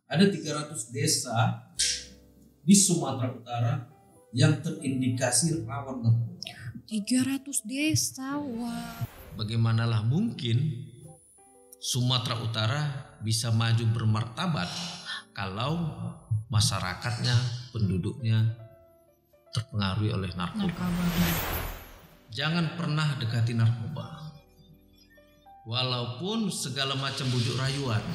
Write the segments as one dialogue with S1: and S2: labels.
S1: ada 300 desa di Sumatera Utara yang terindikasi rawan narkoba.
S2: 300 desa, wah.
S1: Bagaimanalah mungkin Sumatera Utara bisa maju bermartabat kalau masyarakatnya, penduduknya terpengaruhi oleh narkoba. Jangan pernah dekati narkoba. Walaupun segala macam bujuk rayuan.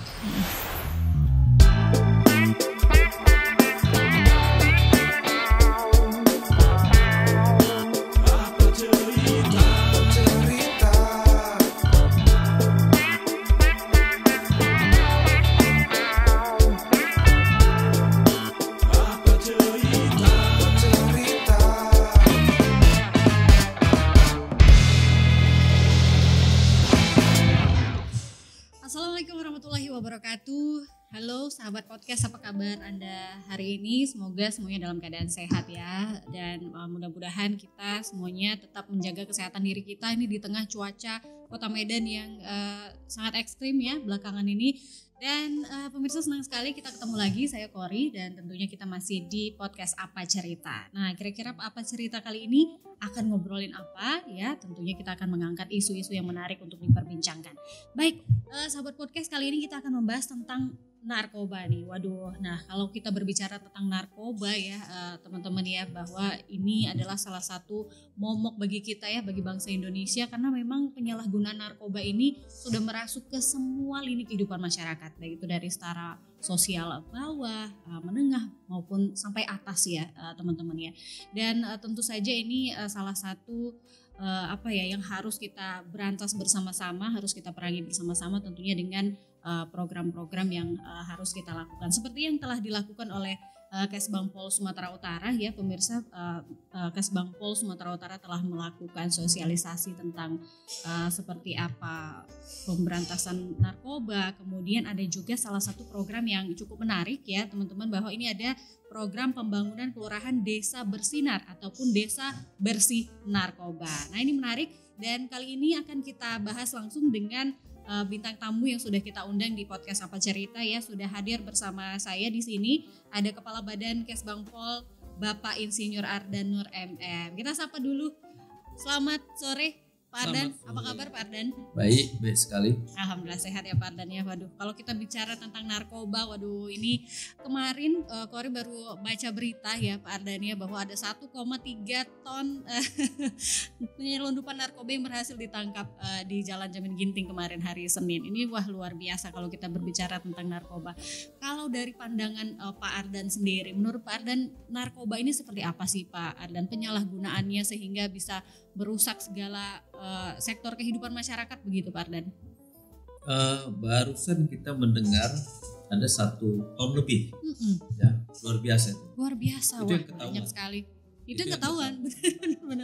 S2: Assalamualaikum warahmatullahi wabarakatuh. Halo sahabat podcast, apa kabar Anda hari ini? Semoga semuanya dalam keadaan sehat ya. Dan mudah-mudahan kita semuanya tetap menjaga kesehatan diri kita ini di tengah cuaca Kota Medan yang sangat ekstrim ya belakangan ini. Dan pemirsa, senang sekali kita ketemu lagi, saya Kori, dan tentunya kita masih di podcast Apa Cerita. Nah, kira-kira Apa Cerita kali ini akan ngobrolin apa ya? Tentunya kita akan mengangkat isu-isu yang menarik untuk diperbincangkan. Baik, sahabat podcast, kali ini kita akan membahas tentang narkoba nih. Waduh, nah kalau kita berbicara tentang narkoba ya teman-teman ya, bahwa ini adalah salah satu momok bagi kita ya, bagi bangsa Indonesia, karena memang penyalahgunaan narkoba ini sudah merasuk ke semua lini kehidupan masyarakat, baik itu dari setara sosial bawah, menengah maupun sampai atas ya teman-teman ya. Dan tentu saja ini salah satu yang harus kita berantas bersama-sama, harus kita perangi bersama-sama tentunya dengan program-program yang harus kita lakukan seperti yang telah dilakukan oleh Kesbangpol Sumatera Utara ya pemirsa. Kesbangpol Sumatera Utara telah melakukan sosialisasi tentang seperti apa pemberantasan narkoba. Kemudian ada juga salah satu program yang cukup menarik ya teman-teman, bahwa ini ada program pembangunan kelurahan desa bersinar ataupun desa bersih narkoba. Nah, ini menarik dan kali ini akan kita bahas langsung dengan bintang tamu yang sudah kita undang di podcast Apa Cerita ya. Sudah hadir bersama saya di sini ada Kepala Badan Kesbangpol Bapak Insinyur Ardan Nur MM. Kita sapa dulu. Selamat sore Pak Ardan, apa kabar Pak Ardan?
S1: Baik sekali.
S2: Alhamdulillah sehat ya Pak Ardan ya. Waduh, kalau kita bicara tentang narkoba, waduh ini kemarin Kori baru baca berita ya Pak Ardan ya, bahwa ada 1,3 ton penyelundupan narkoba yang berhasil ditangkap di Jalan Jamin Ginting kemarin hari Senin. Ini wah luar biasa kalau kita berbicara tentang narkoba. Kalau dari pandangan Pak Ardan sendiri, menurut Pak Ardan narkoba ini seperti apa sih Pak Ardan penyalahgunaannya sehingga bisa merusak segala sektor kehidupan masyarakat begitu Pak Ardan?
S1: Barusan kita mendengar ada 1 ton lebih, ya luar biasa.
S2: Luar biasa,
S1: itu
S2: wah banyak sekali. Itu yang ketahuan.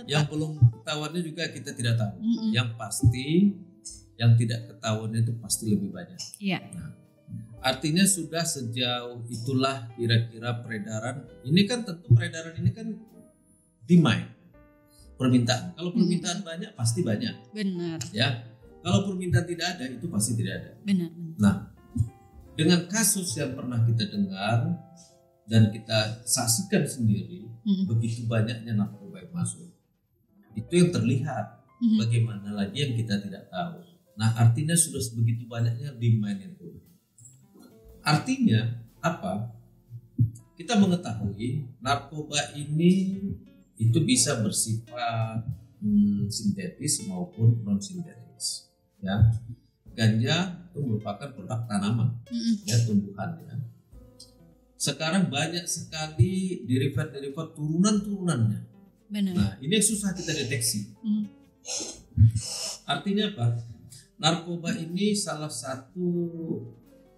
S1: Yang belum ketahuannya juga kita tidak tahu. Yang pasti, yang tidak ketahuannya itu pasti lebih banyak.
S2: Iya.
S1: Nah, artinya sudah sejauh itulah kira-kira peredaran. Ini kan tentu peredaran ini kan demand. Permintaan. Kalau permintaan banyak pasti banyak.
S2: Benar.
S1: Ya. Kalau permintaan tidak ada itu pasti tidak ada.
S2: Benar.
S1: Nah, dengan kasus yang pernah kita dengar dan kita saksikan sendiri, begitu banyaknya narkoba yang masuk. Itu yang terlihat. Bagaimana lagi yang kita tidak tahu. Nah, artinya sudah sebegitu banyaknya demand itu. Artinya apa? Kita mengetahui narkoba ini itu bisa bersifat sintetis maupun non sintetis ya. Ganja itu merupakan produk tanaman ya, tumbuhan ya. Sekarang banyak sekali derivat turunannya.
S2: Benar.
S1: Nah, ini yang susah kita deteksi. Artinya apa? Narkoba ini salah satu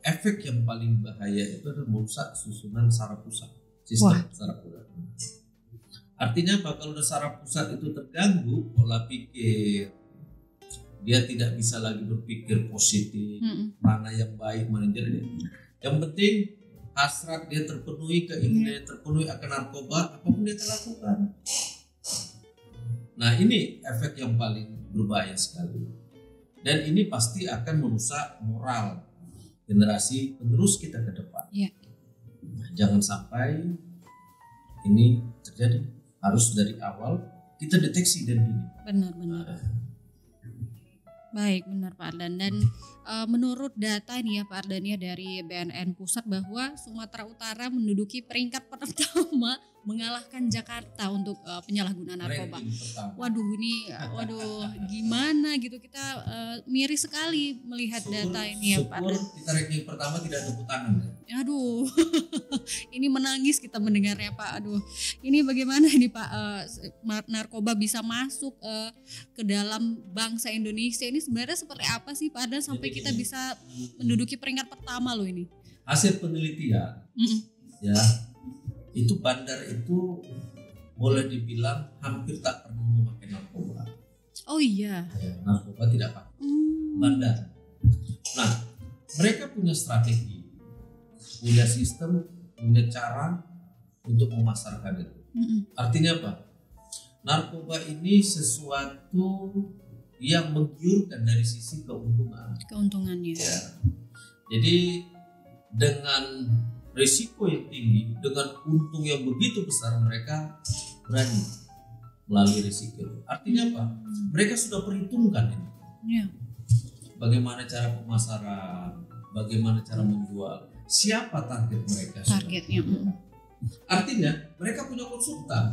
S1: efek yang paling bahaya itu adalah merusak susunan saraf pusat, sistem saraf pusat. Artinya apa? Kalau saraf pusat itu terganggu, pola pikir, dia tidak bisa lagi berpikir positif, mana yang baik, mana yang jelek. Yang penting hasrat dia terpenuhi, keinginan terpenuhi akan narkoba, apapun dia lakukan. Nah, ini efek yang paling berbahaya sekali. Dan ini pasti akan merusak moral generasi penerus kita ke depan. Jangan sampai ini terjadi. Harus dari awal kita deteksi dan dini.
S2: Benar. Baik, benar Pak Ardan. Dan menurut data ini ya Pak Ardan ya dari BNN Pusat bahwa Sumatera Utara menduduki peringkat pertama mengalahkan Jakarta untuk penyalahgunaan narkoba. Waduh gimana gitu, kita miris sekali melihat data ini ya Pak Ardan.
S1: Kita ranking pertama tidak tepuk tangan ya.
S2: Aduh, ini menangis kita mendengarnya Pak. Aduh, ini bagaimana ini Pak, narkoba bisa masuk ke dalam bangsa Indonesia ini sebenarnya seperti apa sih Pak Ardan sampai kita bisa menduduki peringkat pertama loh ini?
S1: Hasil penelitian, ya itu bandar itu boleh dibilang hampir tak pernah memakai narkoba.
S2: Oh iya.
S1: Ya, narkoba tidak pakai. Bandar. Nah, mereka punya strategi, punya sistem, punya cara untuk memasarkan itu. Artinya apa? Narkoba ini sesuatu yang menggiurkan dari sisi
S2: keuntungannya.
S1: Ya. Jadi dengan risiko yang tinggi, dengan untung yang begitu besar, mereka berani melalui risiko itu. Artinya apa? Mereka sudah perhitungkan ini.
S2: Ya.
S1: Bagaimana cara pemasaran, bagaimana cara menjual, siapa target mereka.
S2: Targetnya.
S1: Artinya mereka punya konsultan.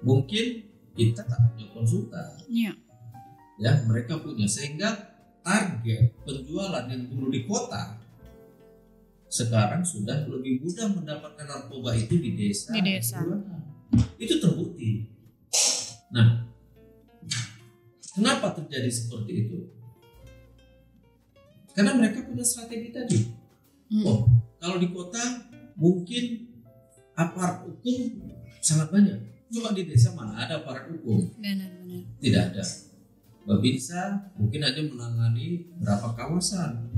S1: Mungkin kita tak punya konsultan.
S2: Ya.
S1: Ya, mereka punya, sehingga target penjualan yang dulu di kota sekarang sudah lebih mudah mendapatkan narkoba itu di desa. Itu terbukti. Nah, kenapa terjadi seperti itu? Karena mereka punya strategi tadi. Oh, kalau di kota mungkin aparat hukum sangat banyak. Coba di desa mana ada aparat hukum?
S2: Benar.
S1: Tidak ada. Babinsa mungkin hanya menangani berapa kawasan.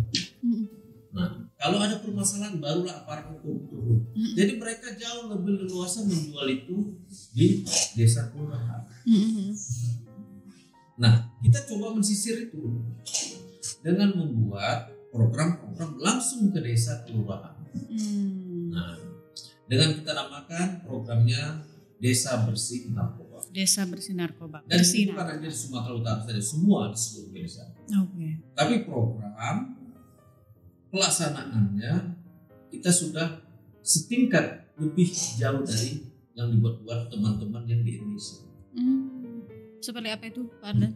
S1: Nah, kalau ada permasalahan barulah aparat hukum turun. Jadi mereka jauh lebih leluasa menjual itu di desa kelurahan. Nah, kita coba mensisir itu dengan membuat program-program langsung ke desa kelurahan. Nah, dengan kita namakan programnya Desa Bersih Narkoba.
S2: Desa Bersih Narkoba.
S1: Dan itu bukan hanya di Sumatera Utara saja, semua di seluruh Indonesia. Tapi program pelaksanaannya kita sudah setingkat lebih jauh dari yang dibuat-buat teman-teman yang di Indonesia.
S2: Seperti apa itu Pak Ardan?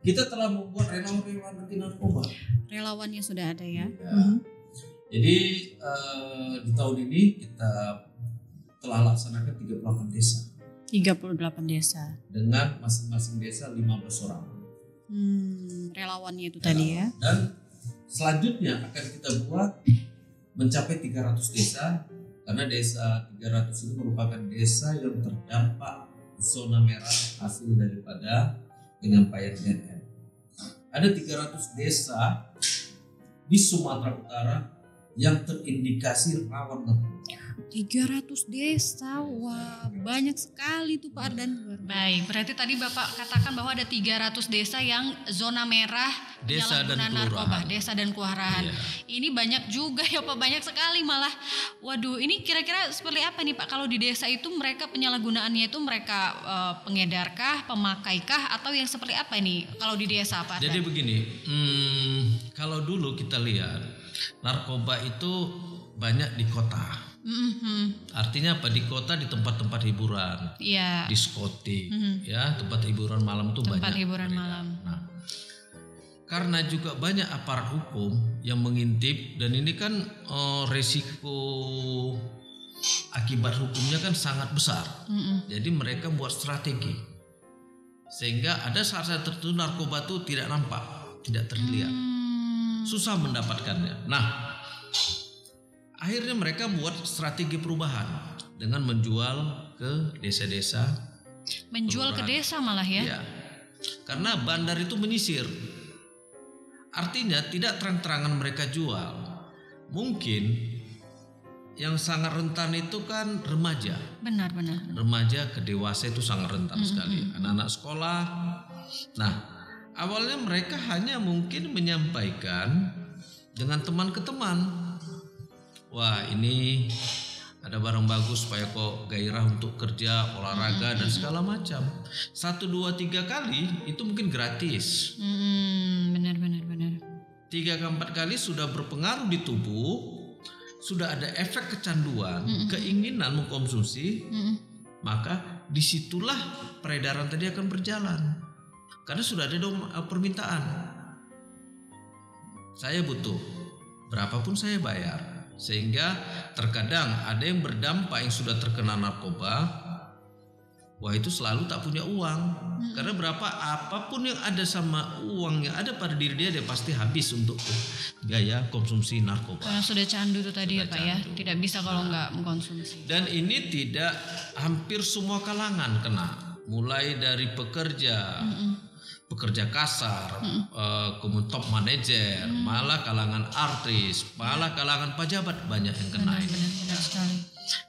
S1: Kita telah membuat relawan anti narkoba.
S2: Relawannya sudah ada ya.
S1: Jadi di tahun ini kita telah laksanakan 38 desa.
S2: 38 desa.
S1: Dengan masing-masing desa 15 orang.
S2: Relawannya itu tadi ya.
S1: Dan selanjutnya akan kita buat mencapai 300 desa, karena desa 300 itu merupakan desa yang terdampak zona merah hasil daripada penyampaian BNN. Ada 300 desa di Sumatera Utara yang terindikasi rawan narkoba.
S2: 300 desa, wah banyak sekali tuh Pak Ardan. Baik, berarti tadi Bapak katakan bahwa ada 300 desa yang zona merah penyalahgunaan narkoba, desa dan kelurahan. Ini banyak juga ya Pak, banyak sekali malah. Waduh, ini kira-kira seperti apa nih Pak? Kalau di desa itu mereka penyalahgunaannya itu mereka pengedarkah, pemakaikah, atau yang seperti apa ini kalau di desa Pak Ardan?
S3: Jadi begini, kalau dulu kita lihat narkoba itu banyak di kota. Artinya apa? Di kota, di tempat-tempat hiburan, diskotik, ya, tempat hiburan malam itu banyak.
S2: Tempat hiburan malam.
S3: Nah, karena juga banyak aparat hukum yang mengintip, dan ini kan resiko akibat hukumnya kan sangat besar. Jadi mereka buat strategi sehingga ada saat-saat tertentu narkoba itu tidak nampak, tidak terlihat, susah mendapatkannya. Nah, akhirnya mereka buat strategi perubahan dengan menjual ke desa-desa.
S2: Menjual ke desa malah ya?
S3: Iya. Karena bandar itu menyisir. Artinya tidak terang-terangan mereka jual. Mungkin yang sangat rentan itu kan remaja.
S2: Benar.
S3: Remaja ke dewasa itu sangat rentan sekali. Anak-anak sekolah. Nah, awalnya mereka hanya mungkin menyampaikan dengan teman ke teman. Wah, ini ada barang bagus supaya kok gairah untuk kerja, olahraga dan segala macam. 1, 2, 3 kali itu mungkin gratis.
S2: Benar.
S3: 3 ke 4 kali sudah berpengaruh di tubuh, sudah ada efek kecanduan, keinginan mengkonsumsi, maka disitulah peredaran tadi akan berjalan. Karena sudah ada permintaan. Saya butuh, berapapun saya bayar. Sehingga terkadang ada yang berdampak yang sudah terkena narkoba, wah itu selalu tak punya uang. Karena apapun yang ada sama uang yang ada pada diri dia pasti habis untuk gaya konsumsi narkoba.
S2: Karena sudah candu itu tadi ya Pak ya, tidak bisa kalau nggak mengkonsumsi.
S3: Dan ini tidak hampir semua kalangan kena, mulai dari pekerja kasar, kemudian top manajer, malah kalangan artis, malah kalangan pejabat banyak yang kena ini.
S2: Benar sekali.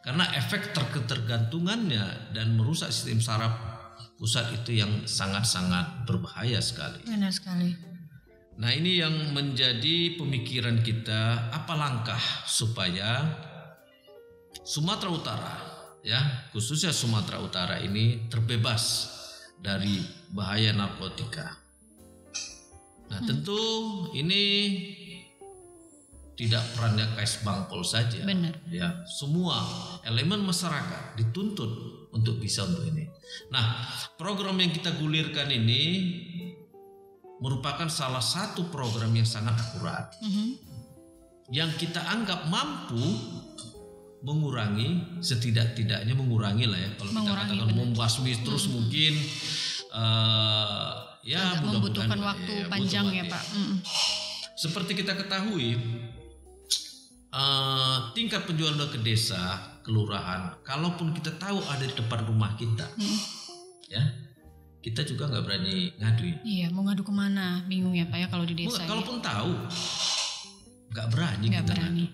S3: Karena efek ketergantungannya dan merusak sistem saraf pusat itu yang sangat-sangat berbahaya sekali.
S2: Benar sekali.
S3: Nah, ini yang menjadi pemikiran kita, apa langkah supaya Sumatera Utara, ya khususnya Sumatera Utara ini terbebas dari bahaya narkotika. Nah, tentu ini tidak perannya Kais Bangpol saja.
S2: Benar.
S3: Ya, semua elemen masyarakat dituntut untuk bisa untuk ini. Nah, program yang kita gulirkan ini merupakan salah satu program yang sangat akurat, yang kita anggap mampu mengurangi, setidak-tidaknya mengurangi lah ya, kalau kita katakan membasmi terus mungkin ya
S2: membutuhkan waktu panjang ya Pak.
S3: Seperti kita ketahui, tingkat penjualan ke desa, kelurahan, kalaupun kita tahu ada di depan rumah kita, ya kita juga nggak berani ngadu.
S2: Iya, mau ngadu kemana? Bingung ya Pak ya kalau di desa.
S3: Kalaupun tahu, nggak berani kita
S2: ngadu.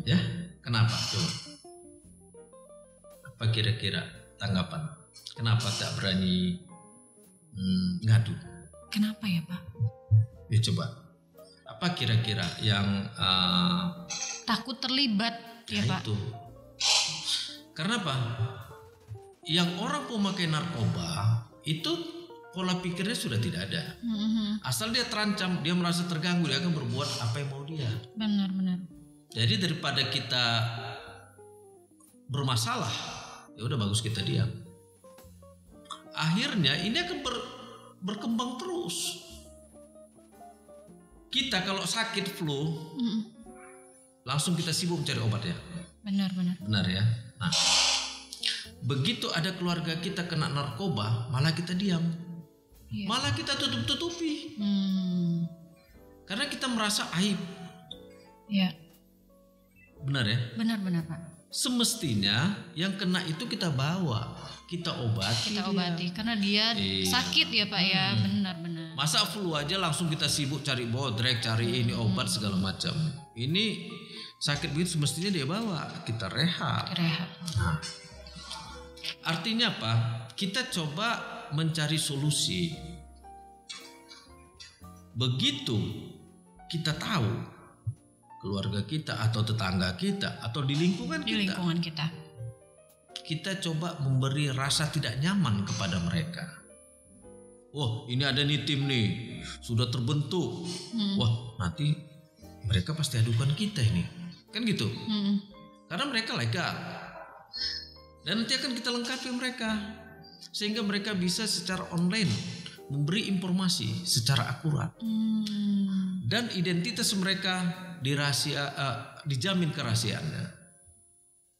S3: Ya, kenapa? Coba. Apa kira-kira tanggapan? Kenapa tak berani ngadu?
S2: Kenapa ya Pak?
S3: Ya coba. Apa kira-kira yang
S2: takut terlibat ya Pak?
S3: Itu. Karena apa? Yang orang pemakai narkoba itu pola pikirnya sudah tidak ada. Asal dia terancam, dia merasa terganggu, dia akan berbuat apa yang mau dia.
S2: Benar.
S3: Jadi daripada kita bermasalah, ya udah bagus kita diam. Akhirnya ini akan berkembang terus. Kita kalau sakit flu, langsung kita sibuk mencari obat ya. Benar ya. Nah, begitu ada keluarga kita kena narkoba, malah kita diam, malah kita tutup-tutupi, karena kita merasa aib.
S2: Iya.
S3: Benar ya.
S2: Benar Pak.
S3: Semestinya yang kena itu kita bawa, kita obati.
S2: Karena dia sakit ya Pak ya. Benar.
S3: Masa flu aja langsung kita sibuk cari bodrek, cari ini obat segala macam. Ini sakit begitu semestinya dia bawa, kita rehat. Nah, artinya apa? Kita coba mencari solusi. Begitu kita tahu keluarga kita atau tetangga kita atau di lingkungan kita, kita coba memberi rasa tidak nyaman kepada mereka. Wah, ini ada nih tim nih, sudah terbentuk. Wah, nanti mereka pasti adukan kita ini, kan gitu. Karena mereka legal, dan nanti akan kita lengkapi mereka sehingga mereka bisa secara online memberi informasi secara akurat, dan identitas mereka dijamin kerahasiaannya.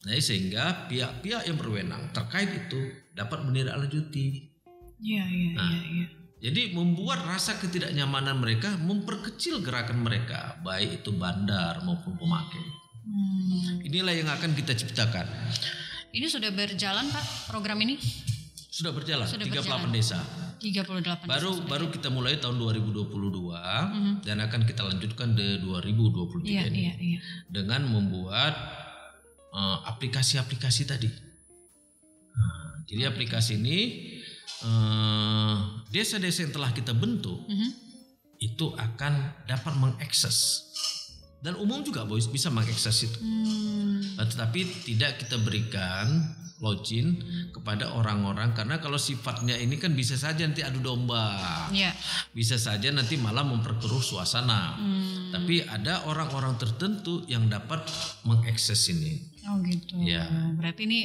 S3: Nah, sehingga pihak-pihak yang berwenang terkait itu dapat menindaklanjuti.
S2: Iya.
S3: Jadi membuat rasa ketidaknyamanan mereka, memperkecil gerakan mereka, baik itu bandar maupun pemakai. Inilah yang akan kita ciptakan.
S2: Ini sudah berjalan Pak, program ini?
S3: Sudah berjalan. 38 desa.
S2: 38
S3: baru kita mulai tahun 2022 dan akan kita lanjutkan di 2023 ini.
S2: Iya.
S3: Dengan membuat aplikasi-aplikasi tadi. Jadi aplikasi ini desa-desa yang telah kita bentuk itu akan dapat mengakses Dan umum juga bisa mengakses itu. Tetapi tidak kita berikan login kepada orang-orang, karena kalau sifatnya ini kan bisa saja nanti adu domba, bisa saja nanti malah memperkeruh suasana. Tapi ada orang-orang tertentu yang dapat mengakses ini.
S2: Oh gitu. Ya. Berarti ini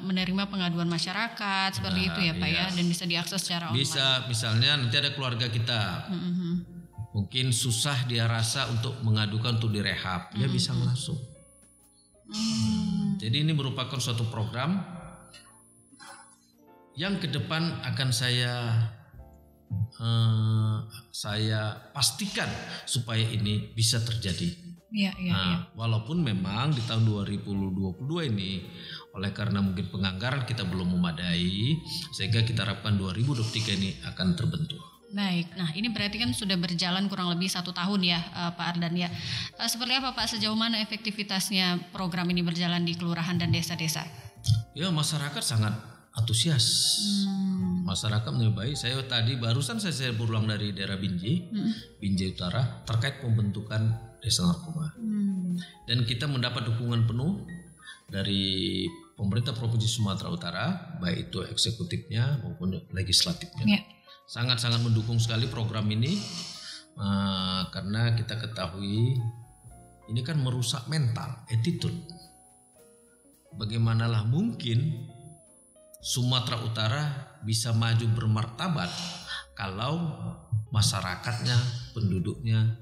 S2: menerima pengaduan masyarakat seperti itu ya Pak ya, dan bisa diakses secara online.
S3: Bisa, misalnya nanti ada keluarga kita, mungkin susah dia rasa untuk mengadukan untuk direhab, dia bisa langsung. Jadi ini merupakan suatu program yang ke depan akan saya pastikan supaya ini bisa terjadi. Walaupun memang di tahun 2022 ini oleh karena mungkin penganggaran kita belum memadai, sehingga kita harapkan 2023 ini akan terbentuk.
S2: Baik, nah ini berarti kan sudah berjalan kurang lebih 1 tahun ya Pak Ardan ya. Seperti apa Pak, sejauh mana efektivitasnya program ini berjalan di kelurahan dan desa-desa?
S3: Ya, masyarakat sangat antusias. Masyarakat menilai baik. Saya tadi barusan saya berulang dari daerah Binjai Utara terkait pembentukan desa narkoba. Dan kita mendapat dukungan penuh dari pemerintah Provinsi Sumatera Utara, baik itu eksekutifnya maupun legislatifnya. Sangat-sangat mendukung sekali program ini, karena kita ketahui ini kan merusak mental, attitude. Bagaimanalah mungkin Sumatera Utara bisa maju bermartabat kalau masyarakatnya, penduduknya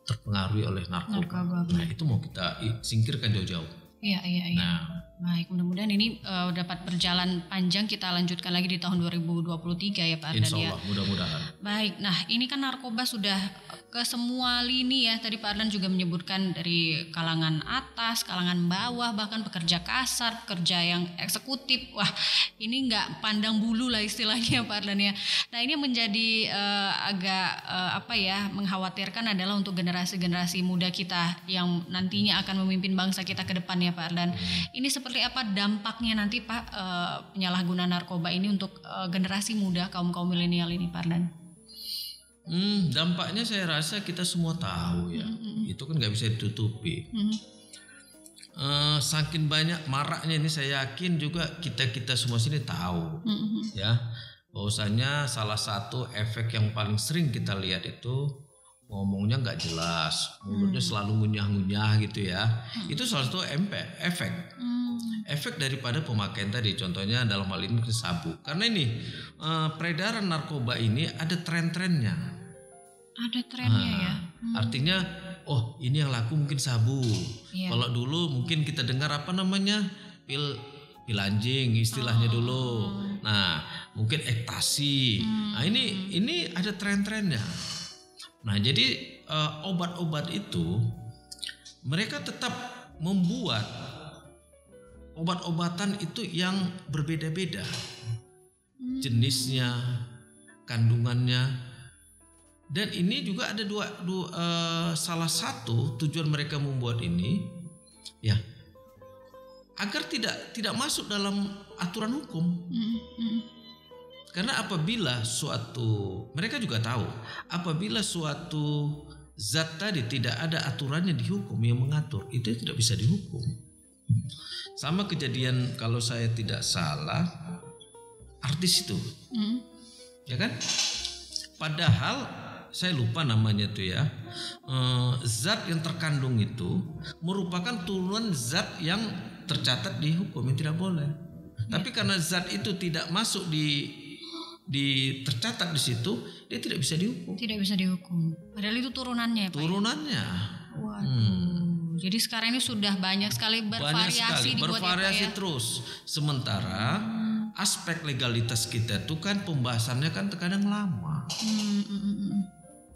S3: terpengaruhi oleh narkoba. Nah, itu mau kita singkirkan jauh-jauh.
S2: Iya. Nah, baik, mudah-mudahan ini dapat berjalan panjang, kita lanjutkan lagi di tahun 2023 ya Pak Ardan.
S3: Insya Allah, mudah-mudahan.
S2: Baik, nah ini kan narkoba sudah ke semua lini ya. Tadi Pak Ardan juga menyebutkan dari kalangan atas, kalangan bawah, bahkan pekerja kasar, pekerja yang eksekutif. Wah, ini nggak pandang bulu lah istilahnya Pak Ardan ya. Nah ini menjadi agak mengkhawatirkan adalah untuk generasi-generasi muda kita yang nantinya akan memimpin bangsa kita ke depan ya Pak Ardan. Ini seperti apa dampaknya nanti Pak, penyalahgunaan narkoba ini untuk generasi muda, kaum milenial ini Pak Ardan?
S3: Dampaknya saya rasa kita semua tahu ya. Itu kan nggak bisa ditutupi. Saking banyak maraknya ini, saya yakin juga kita semua sini tahu ya, bahwasanya salah satu efek yang paling sering kita lihat itu ngomongnya nggak jelas, mulutnya selalu ngunyah-ngunyah gitu ya. Itu salah satu efek daripada pemakaian tadi. Contohnya dalam hal ini sabu. Karena ini peredaran narkoba ini ada tren-trennya.
S2: Ada trennya ya.
S3: Artinya, oh ini yang laku mungkin sabu. Kalau dulu mungkin kita dengar pil anjing istilahnya dulu. Nah mungkin ekstasi. Nah ini ada tren-trennya. Nah jadi obat-obat itu mereka tetap membuat obat-obatan itu yang berbeda-beda, jenisnya, kandungannya, dan ini juga ada salah satu tujuan mereka membuat ini ya agar tidak masuk dalam aturan hukum. Karena mereka juga tahu apabila suatu zat tadi tidak ada aturannya di hukum yang mengatur, itu tidak bisa dihukum. Sama kejadian kalau saya tidak salah artis itu, ya kan? Padahal saya lupa namanya tuh ya, zat yang terkandung itu merupakan turunan zat yang tercatat di hukum yang tidak boleh. Tapi karena zat itu tidak masuk tercatat di situ, dia tidak bisa dihukum.
S2: Tidak bisa dihukum. Padahal itu turunannya, Pak. Turunannya. Waduh. Jadi sekarang ini sudah banyak sekali bervariasi
S3: terus. Sementara aspek legalitas kita itu kan pembahasannya kan terkadang lama.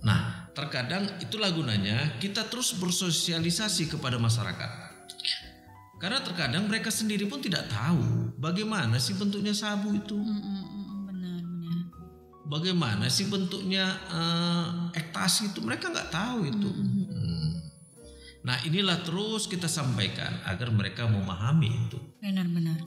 S3: Nah, terkadang itulah gunanya kita terus bersosialisasi kepada masyarakat. Karena terkadang mereka sendiri pun tidak tahu bagaimana sih bentuknya sabu itu. Bagaimana sih bentuknya ekstasi itu, mereka nggak tahu itu. Nah inilah terus kita sampaikan agar mereka memahami itu.
S2: Benar-benar.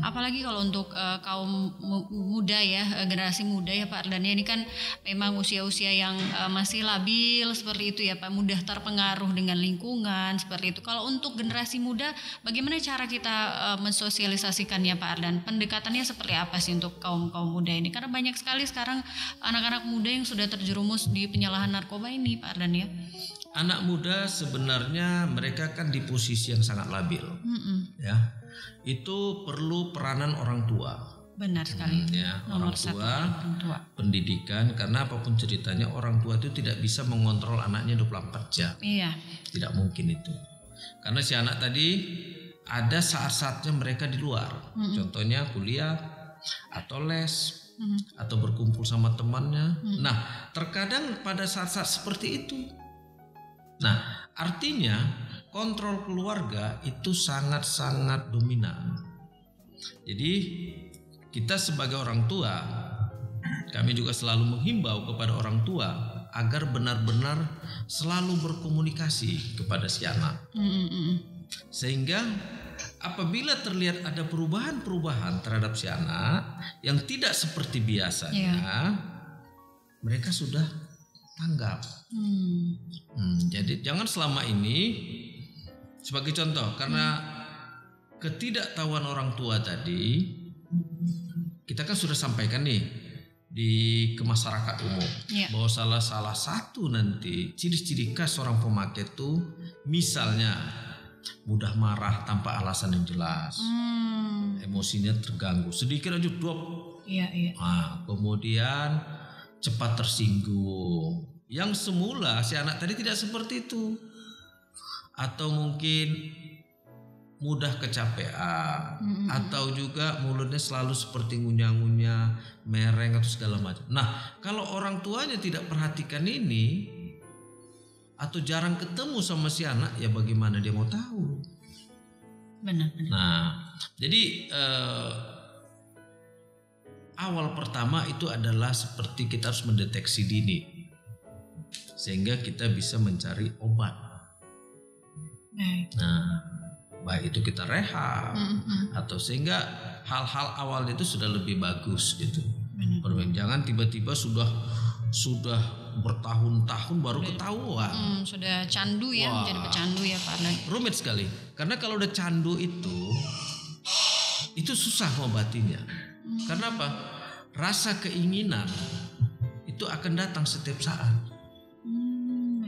S2: Apalagi kalau untuk kaum muda ya, generasi muda ya Pak Ardan, ini kan memang usia-usia yang masih labil seperti itu ya Pak, mudah terpengaruh dengan lingkungan seperti itu. Kalau untuk generasi muda, bagaimana cara kita mensosialisasikannya Pak Ardan? Pendekatannya seperti apa sih untuk kaum muda ini? Karena banyak sekali sekarang anak-anak muda yang sudah terjerumus di penyalahan narkoba ini Pak Ardan ya.
S3: Anak muda sebenarnya mereka kan di posisi yang sangat labil, ya. Itu perlu peranan orang tua.
S2: Benar sekali.
S3: Ya, orang tua, pendidikan, karena apapun ceritanya orang tua itu tidak bisa mengontrol anaknya 24 jam.
S2: Iya.
S3: Tidak mungkin itu. Karena si anak tadi ada saat-saatnya mereka di luar. Contohnya kuliah atau les. Atau berkumpul sama temannya. Nah, terkadang pada saat-saat seperti itu. Nah, artinya kontrol keluarga itu sangat-sangat dominan. Jadi kita sebagai orang tua, kami juga selalu menghimbau kepada orang tua agar benar-benar selalu berkomunikasi kepada si anak. Sehingga apabila terlihat ada perubahan-perubahan terhadap si anak yang tidak seperti biasanya, mereka sudah tanggap. Jadi jangan selama ini, sebagai contoh, karena ketidaktahuan orang tua tadi, kita kan sudah sampaikan nih ke masyarakat umum bahwa salah satu nanti ciri-ciri khas seorang pemakai itu misalnya mudah marah tanpa alasan yang jelas, emosinya terganggu, sedikit aja drop, kemudian cepat tersinggung, yang semula si anak tadi tidak seperti itu, atau mungkin mudah kecapean, atau juga mulutnya selalu seperti ngunyah-ngunyah, mereng atau segala macam. Nah, kalau orang tuanya tidak perhatikan ini atau jarang ketemu sama si anak, ya bagaimana dia mau tahu?
S2: Benar.
S3: Nah, jadi awal pertama itu adalah seperti kita harus mendeteksi dini, sehingga kita bisa mencari obat. Nah, baik itu kita rehab atau sehingga hal-hal awal itu sudah lebih bagus gitu. Jangan tiba-tiba sudah bertahun-tahun baru ketahuan.
S2: Sudah candu ya, menjadi pecandu ya Pak Ardan.
S3: Rumit sekali, karena kalau udah candu itu susah mengobatinya. Karena apa? Rasa keinginan itu akan datang setiap saat.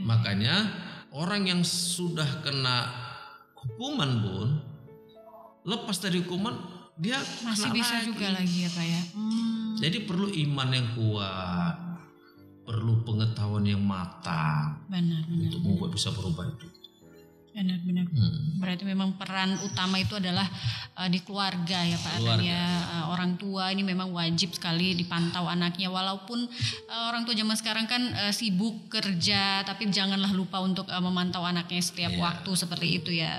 S3: Makanya orang yang sudah kena hukuman pun lepas dari hukuman dia
S2: masih bisa juga lagi ya Pak ya.
S3: Jadi perlu iman yang kuat, perlu pengetahuan yang matang, untuk membuat bisa berubah itu.
S2: Benar. Berarti memang peran utama itu adalah di keluarga ya Pak Ardan ya. Orang tua ini memang wajib sekali dipantau anaknya, walaupun orang tua zaman sekarang kan sibuk kerja, tapi janganlah lupa untuk memantau anaknya setiap waktu seperti itu ya,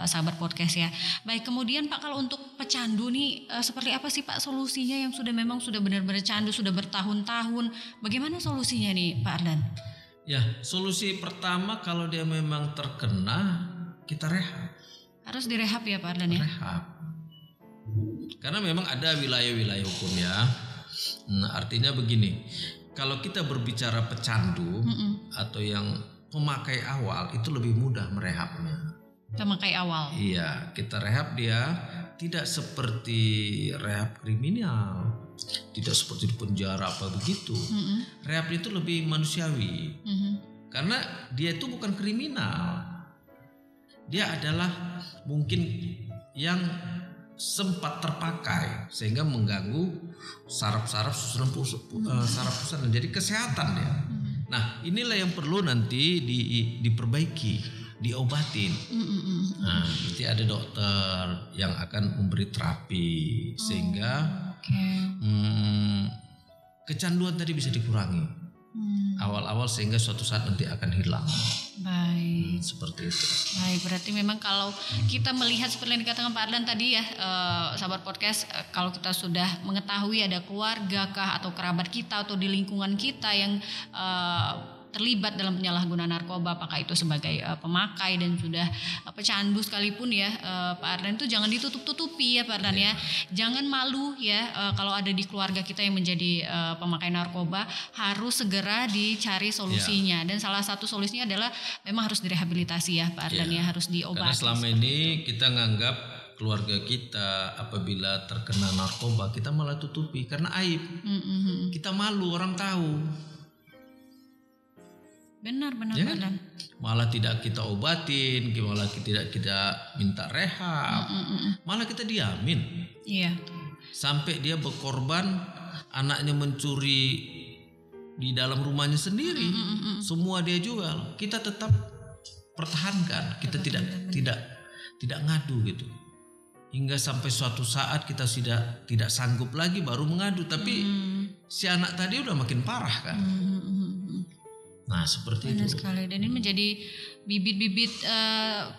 S2: sahabat podcast ya. Baik, kemudian Pak, kalau untuk pecandu nih seperti apa sih Pak solusinya yang memang sudah benar-benar candu sudah bertahun-tahun? Bagaimana solusinya nih Pak Ardan?
S3: Ya, solusi pertama kalau dia memang terkena, kita rehab.
S2: Harus direhab ya Pak Ardan ya?
S3: Rehab. Karena memang ada wilayah-wilayah hukum ya. Nah, artinya begini, kalau kita berbicara pecandu atau yang pemakai awal itu lebih mudah merehabnya.
S2: Pemakai awal?
S3: Iya, kita rehab dia tidak seperti rehab kriminal. Tidak seperti di penjara apa begitu. Rehab itu lebih manusiawi. Karena dia itu bukan kriminal. Dia adalah mungkin yang sempat terpakai sehingga mengganggu saraf-saraf susunan saraf pusat, jadi kesehatan dia. Nah, inilah yang perlu nanti diperbaiki, diobatin. Nah, nanti ada dokter yang akan memberi terapi sehingga kecanduan tadi bisa dikurangi awal-awal sehingga suatu saat nanti akan hilang.
S2: Baik.
S3: Seperti itu.
S2: Baik, berarti memang kalau kita melihat seperti yang dikatakan Pak Ardan tadi ya, sahabat podcast, kalau kita sudah mengetahui ada keluarga kah atau kerabat kita atau di lingkungan kita yang terlibat dalam penyalahgunaan narkoba, apakah itu sebagai pemakai dan sudah pecandu sekalipun ya Pak Ardan, itu jangan ditutup-tutupi ya Pak Ardan ya. Jangan malu ya kalau ada di keluarga kita yang menjadi pemakai narkoba, harus segera dicari solusinya. Dan salah satu solusinya adalah memang harus direhabilitasi ya Pak Ardan ya, harus diobati.
S3: Karena selama ini kita nganggap keluarga kita apabila terkena narkoba kita malah tutupi karena aib. Kita malu orang tahu.
S2: Benar
S3: ya kan? Malah tidak kita obatin, malah tidak kita minta rehab, malah kita diamin.
S2: Iya.
S3: Sampai dia berkorban, anaknya mencuri di dalam rumahnya sendiri, semua dia jual. Kita tetap pertahankan, kita tidak ngadu gitu. Hingga sampai suatu saat kita sudah tidak sanggup lagi baru mengadu, tapi si anak tadi udah makin parah kan. Nah seperti
S2: benar
S3: itu
S2: sekali. Dan ini menjadi bibit-bibit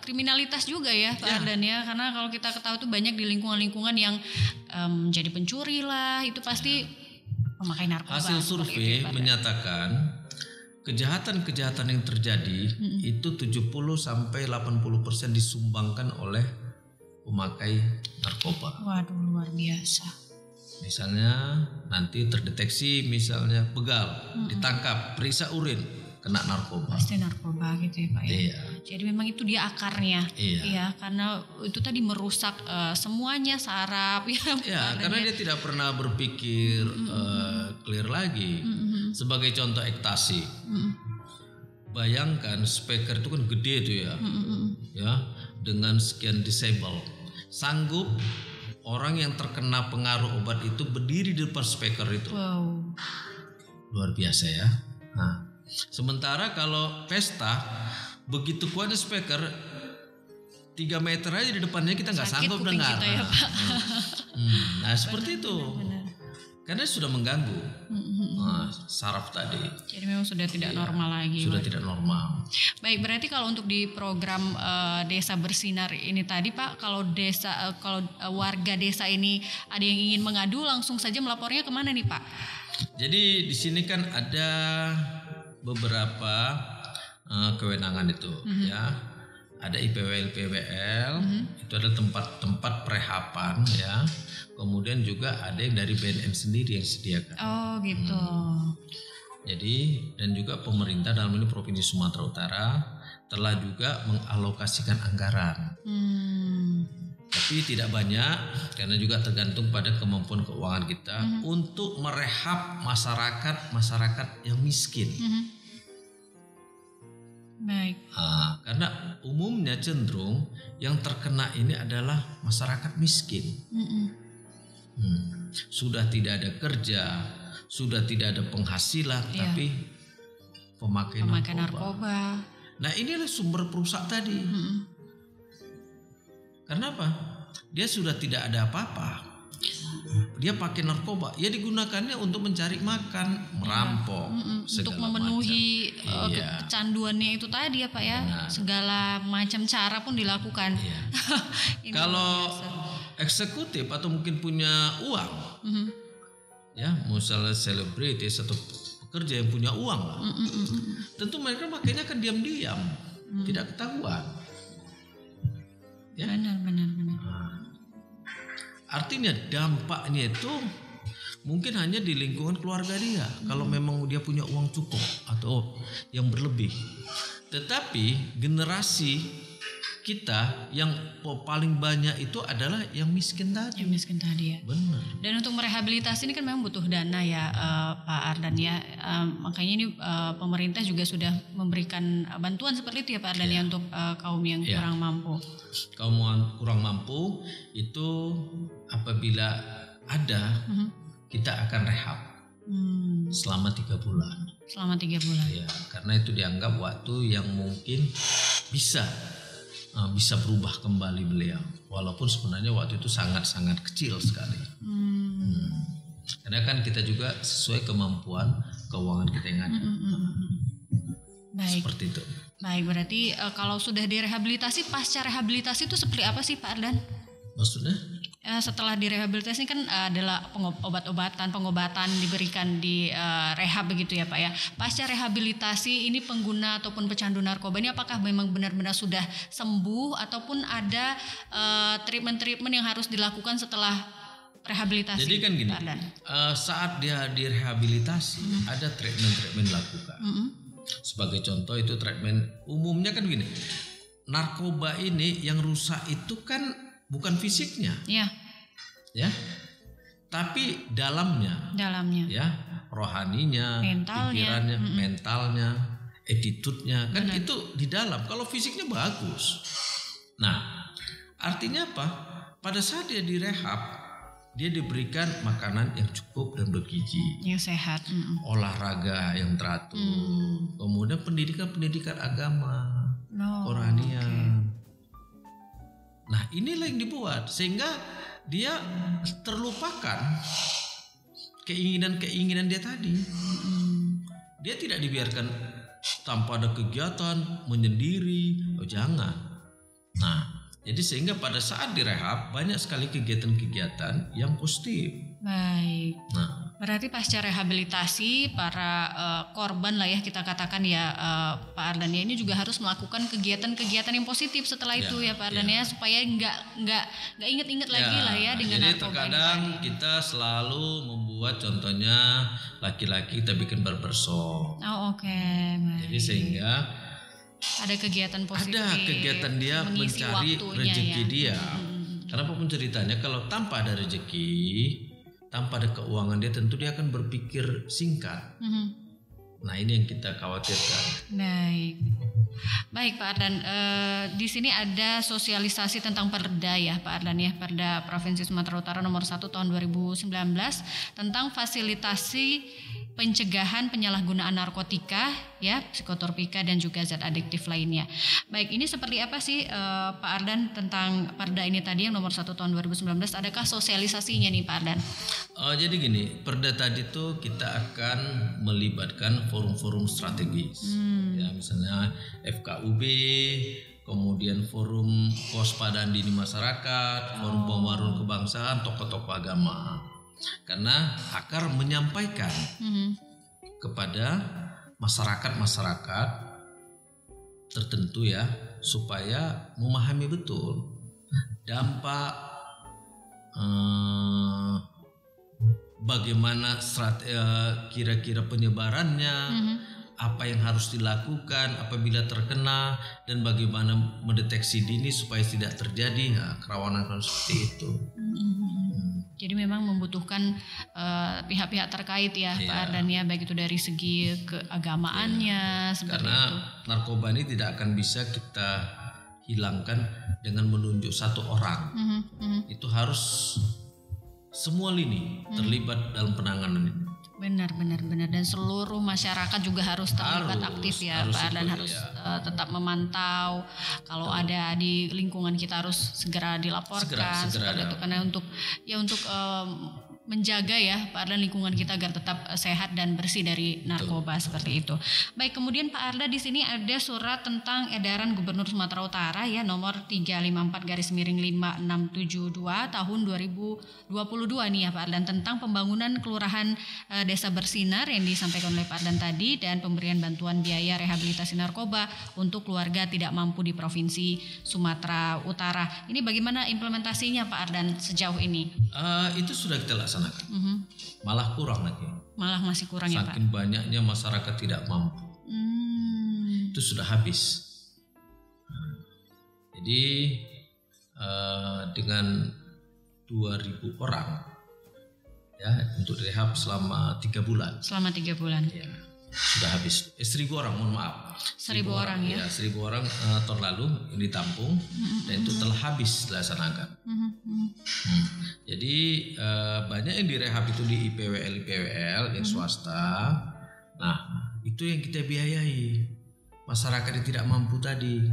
S2: kriminalitas juga ya Pak Ardan ya. Karena kalau kita ketahui itu banyak di lingkungan-lingkungan yang menjadi pencuri lah, itu pasti pemakai narkoba.
S3: Hasil survei menyatakan kejahatan-kejahatan yang terjadi itu 70-80% disumbangkan oleh pemakai narkoba.
S2: Waduh, luar biasa.
S3: Misalnya nanti terdeteksi misalnya begal, ditangkap, periksa urin, kena narkoba.
S2: Pasti narkoba gitu ya Pak ya.
S3: Iya.
S2: Jadi memang itu dia akarnya.
S3: Iya.
S2: Ya, karena itu tadi merusak semuanya, saraf ya.
S3: Ya, karena dia tidak pernah berpikir clear lagi. Sebagai contoh ekstasi. Bayangkan speaker itu kan gede tuh ya. Ya, dengan sekian disable. Sanggup orang yang terkena pengaruh obat itu berdiri di depan speaker itu.
S2: Wow.
S3: Luar biasa ya. Nah, sementara kalau pesta begitu kuatnya speaker 3 meter aja di depannya kita nggak sanggup dengar.
S2: Kita ya, Pak.
S3: Nah seperti itu.
S2: Benar.
S3: Karena sudah mengganggu saraf tadi.
S2: Jadi memang sudah tidak normal lagi.
S3: Sudah tidak normal.
S2: Baik, berarti kalau untuk di program Desa Bersinar ini tadi Pak, kalau warga desa ini ada yang ingin mengadu, langsung saja melapornya kemana nih Pak?
S3: Jadi di sini kan ada beberapa kewenangan itu ya. Ada IPWL, itu adalah tempat prehapan ya. Kemudian juga ada yang dari BNN sendiri yang sediakan.
S2: Oh gitu.
S3: Jadi dan juga pemerintah dalam ini Provinsi Sumatera Utara telah juga mengalokasikan anggaran. Tapi tidak banyak karena juga tergantung pada kemampuan keuangan kita untuk merehab masyarakat yang miskin.
S2: Baik.
S3: Karena umumnya cenderung yang terkena ini adalah masyarakat miskin. Sudah tidak ada kerja, sudah tidak ada penghasilan, tapi pemakai narkoba. Nah inilah sumber perusak tadi. Karena apa? Dia sudah tidak ada apa-apa. Dia pakai narkoba, ya digunakannya untuk mencari makan, merampok,
S2: untuk memenuhi kecanduannya itu tadi ya Pak ya. Segala macam cara pun dilakukan.
S3: Kalau eksekutif atau mungkin punya uang, ya misalnya selebritis atau pekerja yang punya uang lah, tentu mereka makanya akan diam-diam, tidak ketahuan. Ya?
S2: Benar.
S3: Artinya dampaknya itu mungkin hanya di lingkungan keluarga dia kalau memang dia punya uang cukup atau yang berlebih. Tetapi generasi kita yang paling banyak itu adalah yang miskin tadi.
S2: Yang miskin tadi ya.
S3: Benar.
S2: Dan untuk merehabilitasi ini kan memang butuh dana ya Pak Ardan ya. Makanya ini pemerintah juga sudah memberikan bantuan seperti itu ya Pak Ardan ya untuk kaum yang kurang mampu.
S3: Kaum kurang mampu itu apabila ada kita akan rehab selama 3 bulan.
S2: Selama 3 bulan.
S3: Ya, karena itu dianggap waktu yang mungkin bisa berubah kembali beliau, walaupun sebenarnya waktu itu sangat-sangat kecil sekali. Karena kan kita juga sesuai kemampuan keuangan kita yang ada.
S2: Baik.
S3: Seperti itu.
S2: Baik, berarti kalau sudah direhabilitasi, pasca rehabilitasi itu seperti apa sih Pak Ardan?
S3: Maksudnya?
S2: setelah direhabilitasi kan adalah pengobatan diberikan di rehab begitu ya Pak ya. Pasca rehabilitasi ini pengguna ataupun pecandu narkoba ini apakah memang benar-benar sudah sembuh ataupun ada treatment yang harus dilakukan setelah rehabilitasi?
S3: Jadi kan gini, saat dia direhabilitasi ada treatment dilakukan. Sebagai contoh itu treatment umumnya kan gini, narkoba ini yang rusak itu kan bukan fisiknya, ya, tapi dalamnya, ya, rohaninya, pikirannya, mentalnya, attitude-nya, kan itu di dalam. Kalau fisiknya bagus, nah, artinya apa? Pada saat dia direhab, dia diberikan makanan yang cukup dan bergizi,
S2: yang sehat,
S3: olahraga yang teratur, kemudian pendidikan agama, kerohanian. Nah, inilah yang dibuat sehingga dia terlupakan keinginan dia tadi. Dia tidak dibiarkan tanpa ada kegiatan menyendiri, jangan. Nah, jadi sehingga pada saat direhab banyak sekali kegiatan-kegiatan yang positif.
S2: Baik.
S3: Nah,
S2: berarti pasca rehabilitasi para korban lah ya kita katakan ya Pak Ardan ya, ini juga harus melakukan kegiatan-kegiatan yang positif setelah itu ya Pak Ardan ya, supaya nggak inget-inget lagi lah ya dengan
S3: jadi
S2: narkoba. Jadi
S3: terkadang kita selalu membuat contohnya laki-laki kita bikin barbershop.
S2: Oke.
S3: Jadi sehingga
S2: ada kegiatan positif.
S3: Ada kegiatan dia mencari rezeki dia. Karena apapun ceritanya kalau tanpa ada rezeki, tanpa ada keuangan dia tentu dia akan berpikir singkat. Nah, ini yang kita khawatirkan.
S2: Baik Pak Ardan, di sini ada sosialisasi tentang Perda ya Pak Ardan ya, Perda Provinsi Sumatera Utara nomor 1 tahun 2019 tentang fasilitasi pencegahan penyalahgunaan narkotika ya, psikotropika dan juga zat adiktif lainnya. Baik, ini seperti apa sih Pak Ardan tentang Perda ini tadi yang nomor 1 tahun 2019, adakah sosialisasinya nih Pak Ardan?
S3: Jadi gini, Perda tadi tuh kita akan melibatkan forum-forum strategis. Ya, misalnya FKUB, kemudian forum kewaspadaan dini masyarakat, forum pewaruan kebangsaan, tokoh-tokoh agama. Karena akar menyampaikan kepada masyarakat tertentu ya, supaya memahami betul dampak bagaimana kira-kira penyebarannya, apa yang harus dilakukan apabila terkena, dan bagaimana mendeteksi dini supaya tidak terjadi kerawanan seperti itu.
S2: Jadi memang membutuhkan pihak-pihak terkait ya Pak Ardan ya, baik itu dari segi keagamaannya seperti
S3: karena
S2: itu.
S3: Narkoba ini tidak akan bisa kita hilangkan dengan menunjuk satu orang. Itu harus semua lini terlibat dalam penanganan ini.
S2: Benar dan seluruh masyarakat juga harus terlibat aktif ya Pak Ardan, harus tetap memantau kalau ada di lingkungan kita, harus segera dilaporkan seperti itu, karena untuk menjaga ya Pak Ardan lingkungan kita agar tetap sehat dan bersih dari narkoba. Seperti itu. Baik, kemudian Pak Ardan di sini ada surat tentang edaran Gubernur Sumatera Utara ya nomor 354/5672 tahun 2022 nih ya Pak Ardan, tentang pembangunan kelurahan Desa Bersinar yang disampaikan oleh Pak Ardan tadi, dan pemberian bantuan biaya rehabilitasi narkoba untuk keluarga tidak mampu di Provinsi Sumatera Utara. Ini bagaimana implementasinya Pak Ardan sejauh ini?
S3: Itu sudah kita laksanakan. Malah kurang lagi.
S2: Malah masih kurang ya Pak.
S3: Saking banyaknya masyarakat tidak mampu. Itu sudah habis. Jadi dengan 2.000 orang ya untuk rehab selama 3 bulan.
S2: Selama 3 bulan.
S3: Ya, sudah habis. 1.000 orang, mohon maaf.
S2: 1.000 orang ya.
S3: 1.000 orang tahun lalu yang ditampung dan itu telah habis dilaksanakan. Jadi banyak yang direhab itu di IPWL yang swasta. Nah, itu yang kita biayai. Masyarakat yang tidak mampu tadi.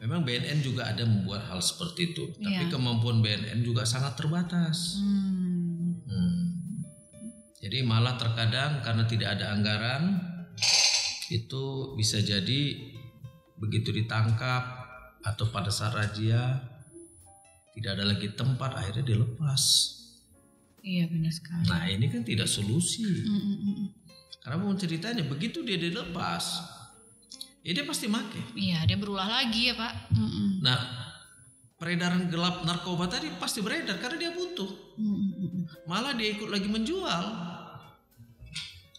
S3: Memang BNN juga ada membuat hal seperti itu, tapi kemampuan BNN juga sangat terbatas. Jadi malah terkadang karena tidak ada anggaran, itu bisa jadi begitu ditangkap atau pada saat razia tidak ada lagi tempat, akhirnya dia lepas.
S2: Iya benar sekali.
S3: Nah ini kan tidak solusi. Karena mau ceritanya begitu dia dilepas, dia pasti make.
S2: Iya, dia berulah lagi ya Pak.
S3: Nah peredaran gelap narkoba tadi pasti beredar karena dia butuh. Malah dia ikut lagi menjual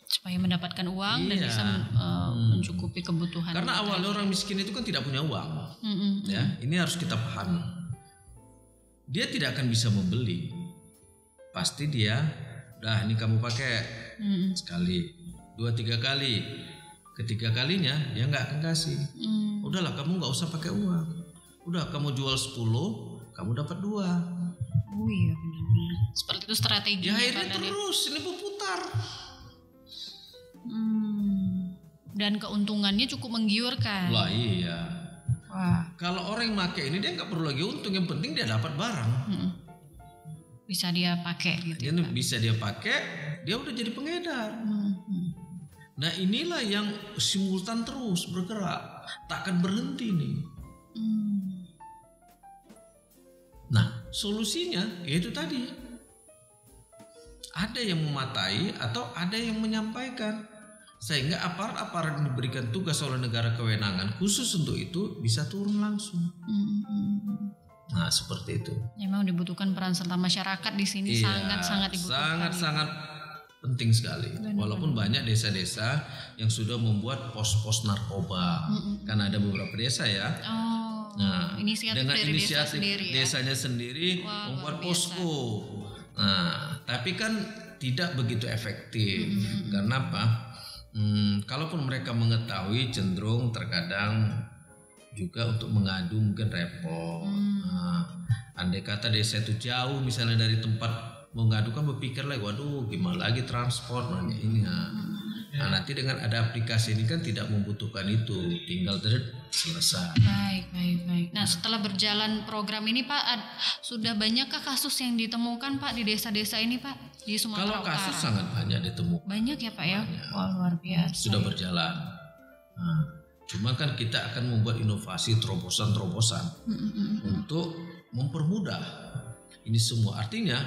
S2: supaya mendapatkan uang dan bisa mencukupi kebutuhan.
S3: Karena awalnya orang miskin itu kan tidak punya uang. Ya, ini harus kita pahami. Dia tidak akan bisa membeli. Pasti dia, udah ini kamu pakai sekali, 2-3 kali. Ketiga kalinya dia nggak akan kasih. Udahlah kamu nggak usah pakai uang. Udah kamu jual 10, kamu dapat 2.
S2: Oh iya benar-benar. Seperti itu strategi.
S3: Ya akhirnya terus ini berputar.
S2: Dan keuntungannya cukup menggiurkan.
S3: Lah iya.
S2: Wah.
S3: Kalau orang yang pakai ini dia nggak perlu lagi untung, yang penting dia dapat barang.
S2: Bisa dia pakai gitu.
S3: Dia bisa dia pakai, dia udah jadi pengedar. Nah inilah yang simultan terus bergerak, takkan berhenti nih. Nah solusinya yaitu tadi, ada yang mematai atau ada yang menyampaikan, sehingga aparat-aparat yang diberikan tugas oleh negara kewenangan khusus untuk itu bisa turun langsung. Nah seperti itu.
S2: Memang dibutuhkan peran serta masyarakat di sini, sangat-sangat dibutuhkan.
S3: Sangat penting sekali. Walaupun banyak desa-desa yang sudah membuat pos-pos narkoba, kan ada beberapa desa ya. Nah dengan inisiatif desanya sendiri membuat posko. Nah tapi kan tidak begitu efektif. Karena apa? Kalaupun mereka mengetahui, cenderung terkadang juga untuk mengadu mungkin repot. Andai kata desa itu jauh misalnya dari tempat mengadu, kan berpikir lagi, waduh gimana lagi transport ini. Nah nanti dengan ada aplikasi ini kan tidak membutuhkan itu, tinggal selesai.
S2: Baik. Nah setelah berjalan program ini Pak, sudah banyakkah kasus yang ditemukan Pak di desa-desa ini Pak di Sumatera Utara?
S3: Kalau kasus sangat banyak ditemukan.
S2: Banyak ya Pak ya? Wah luar biasa.
S3: Sudah berjalan. Cuma kan kita akan membuat inovasi terobosan-terobosan untuk mempermudah ini semua. Artinya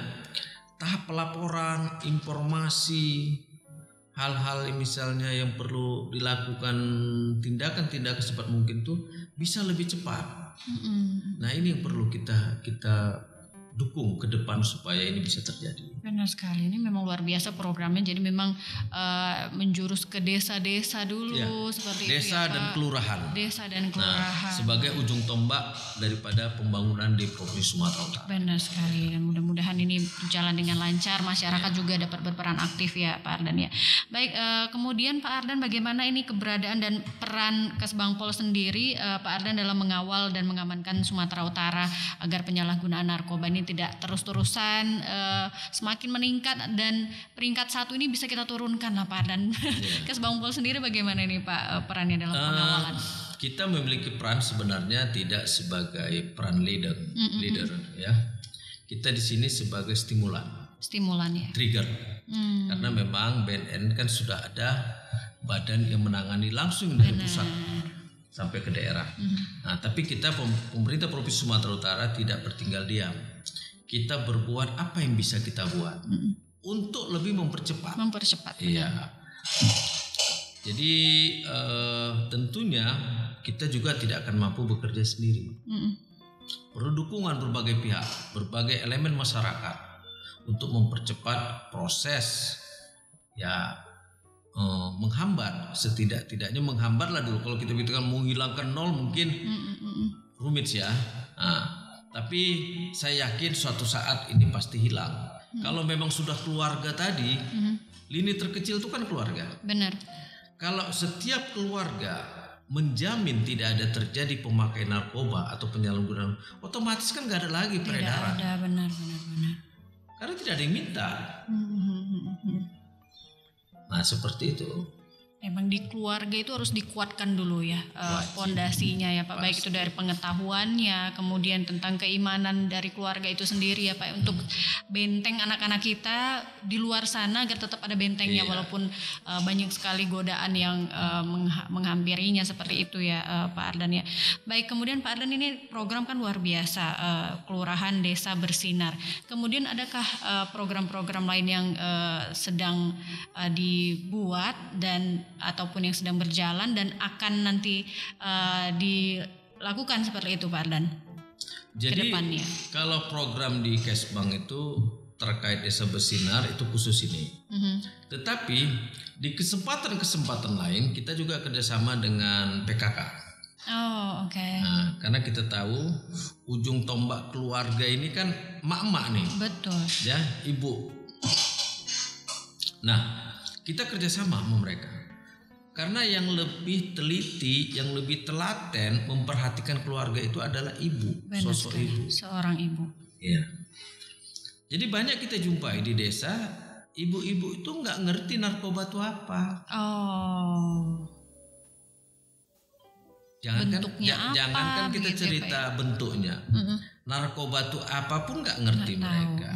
S3: tahap pelaporan, informasi, hal-hal misalnya yang perlu dilakukan tindakan-tindakan secepat mungkin tuh bisa lebih cepat. Nah ini yang perlu kita dukung ke depan supaya ini bisa terjadi.
S2: Benar sekali, ini memang luar biasa programnya. Jadi memang menjurus ke desa-desa dulu ya, seperti
S3: desa itu ya, dan kelurahan.
S2: Desa dan kelurahan.
S3: Nah, sebagai ujung tombak daripada pembangunan di Provinsi Sumatera Utara.
S2: Benar sekali, dan mudah-mudahan ini berjalan dengan lancar, masyarakat juga dapat berperan aktif ya Pak Ardan ya. Baik, kemudian Pak Ardan bagaimana ini keberadaan dan peran Kesbangpol sendiri Pak Ardan dalam mengawal dan mengamankan Sumatera Utara agar penyalahgunaan narkoba ini tidak terus-terusan semakin meningkat dan peringkat 1 ini bisa kita turunkan lah Pak Ardan. Kesbangpol sendiri bagaimana ini Pak perannya dalam pengawalan?
S3: Kita memiliki peran sebenarnya tidak sebagai peran leader ya. Kita di sini sebagai stimulan ya. Trigger. Karena memang BNN kan sudah ada badan yang menangani langsung dari pusat sampai ke daerah. Nah, tapi kita pemerintah Provinsi Sumatera Utara tidak bertinggal diam. Kita berbuat apa yang bisa kita buat untuk lebih mempercepat. Iya. Jadi tentunya kita juga tidak akan mampu bekerja sendiri. Perlu dukungan berbagai pihak, berbagai elemen masyarakat untuk mempercepat proses ya. Menghambat, setidak-tidaknya menghambatlah dulu. Kalau kita bilang menghilangkan 0 mungkin rumit ya. Tapi saya yakin suatu saat ini pasti hilang. Kalau memang sudah keluarga tadi, lini terkecil itu kan keluarga.
S2: Benar.
S3: Kalau setiap keluarga menjamin tidak ada terjadi pemakaian narkoba atau penyalahgunaan, otomatis kan nggak ada lagi peredaran.
S2: Tidak ada, benar.
S3: Karena tidak ada yang minta. Nah seperti itu.
S2: Memang di keluarga itu harus dikuatkan dulu ya fondasinya ya Pak, baik itu dari pengetahuannya, kemudian tentang keimanan dari keluarga itu sendiri ya Pak, untuk benteng anak-anak kita di luar sana agar tetap ada bentengnya, walaupun banyak sekali godaan yang menghampirinya seperti itu ya Pak Ardan ya. Baik, kemudian Pak Ardan, ini program kan luar biasa, Kelurahan Desa Bersinar. Kemudian adakah program-program lain yang sedang dibuat dan ataupun yang sedang berjalan dan akan nanti dilakukan seperti itu Pak Ardan?
S3: Jadi kedepannya, kalau program di Kesbang itu terkait Desa Bersinar itu khusus ini. Tetapi di kesempatan lain kita juga kerjasama dengan PKK.
S2: Oh, oke.
S3: Nah, karena kita tahu ujung tombak keluarga ini kan emak-emak nih.
S2: Betul.
S3: Ya, ibu. Nah, kita kerjasama sama mereka. Karena yang lebih teliti, yang lebih telaten memperhatikan keluarga itu adalah ibu, sosok ibu.
S2: Seorang ibu.
S3: Iya. Jadi banyak kita jumpai di desa, ibu-ibu itu nggak ngerti narkoba itu apa.
S2: Oh.
S3: Jangankan kita
S2: gitu
S3: cerita ya, bentuknya. Narkoba itu apapun nggak ngerti mereka.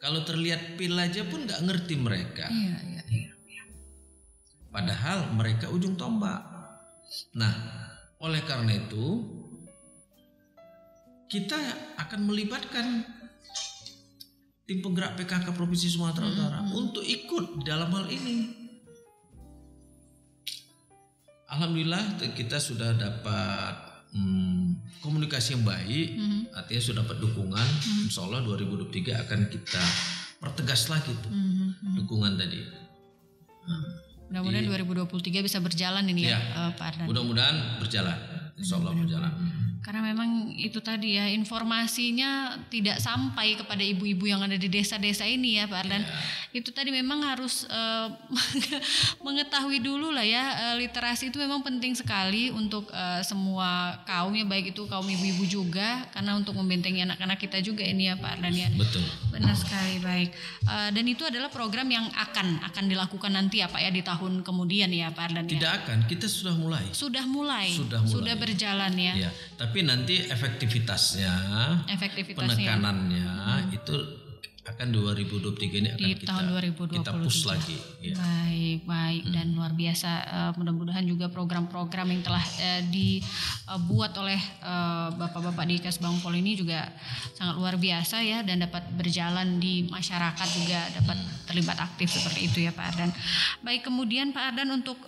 S3: Kalau terlihat pil aja pun nggak ngerti mereka.
S2: Iya.
S3: Padahal mereka ujung tombak. Nah, oleh karena itu kita akan melibatkan tim penggerak PKK Provinsi Sumatera Utara untuk ikut dalam hal ini. Alhamdulillah kita sudah dapat komunikasi yang baik, artinya sudah dapat dukungan. Insya Allah 2023 akan kita pertegas lagi tuh dukungan tadi.
S2: Mudah-mudahan 2023 bisa berjalan ini ya Pak Ardan.
S3: Mudah-mudahan berjalan, Insya Allah berjalan.
S2: Karena memang itu tadi ya, informasinya tidak sampai kepada ibu-ibu yang ada di desa-desa ini ya Pak Ardan. Itu tadi memang harus mengetahui dulu lah ya, literasi itu memang penting sekali untuk semua kaum ya, baik itu kaum ibu-ibu juga, karena untuk membentengi anak-anak kita juga ini ya Pak Ardan ya.
S3: Betul.
S2: Benar sekali, baik. Dan itu adalah program yang akan dilakukan nanti ya Pak ya di tahun kemudian ya Pak Ardan ya.
S3: Tidak akan, kita sudah mulai. Sudah berjalan ya. Ya. Tapi nanti efektivitasnya penekanannya itu akan 2023 ini akan kita push lagi. Ya.
S2: Baik dan luar biasa. Mudah-mudahan juga program-program yang telah dibuat oleh bapak-bapak di Kesbang Pol ini juga sangat luar biasa ya, dan dapat berjalan di masyarakat juga, dapat terlibat aktif seperti itu ya Pak Ardan. Baik, kemudian Pak Ardan, untuk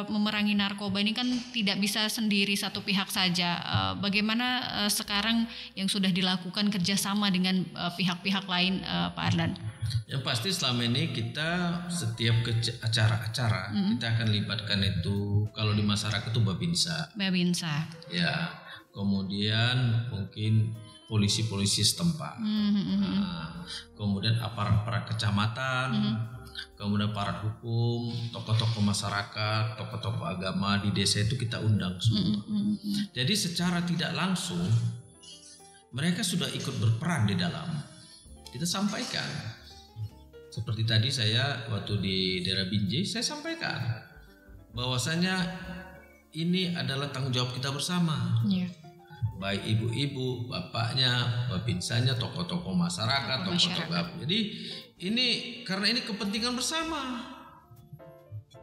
S2: memerangi narkoba ini kan tidak bisa sendiri satu pihak saja. Bagaimana sekarang yang sudah dilakukan kerjasama dengan pihak-pihak lain Pak Ardan?
S3: Yang pasti selama ini kita setiap acara-acara kita akan libatkan itu, kalau di masyarakat itu Babinsa. Ya, kemudian mungkin polisi-polisi setempat. Kemudian aparat kecamatan, kemudian aparat hukum, tokoh-tokoh masyarakat, tokoh-tokoh agama di desa itu kita undang semua. Jadi secara tidak langsung mereka sudah ikut berperan di dalam. Kita sampaikan. Seperti tadi saya waktu di daerah Binjai, saya sampaikan bahwasanya ini adalah tanggung jawab kita bersama. Baik ibu-ibu, bapaknya, babinsanya, tokoh-tokoh masyarakat, tokoh-tokoh. Jadi ini karena ini kepentingan bersama,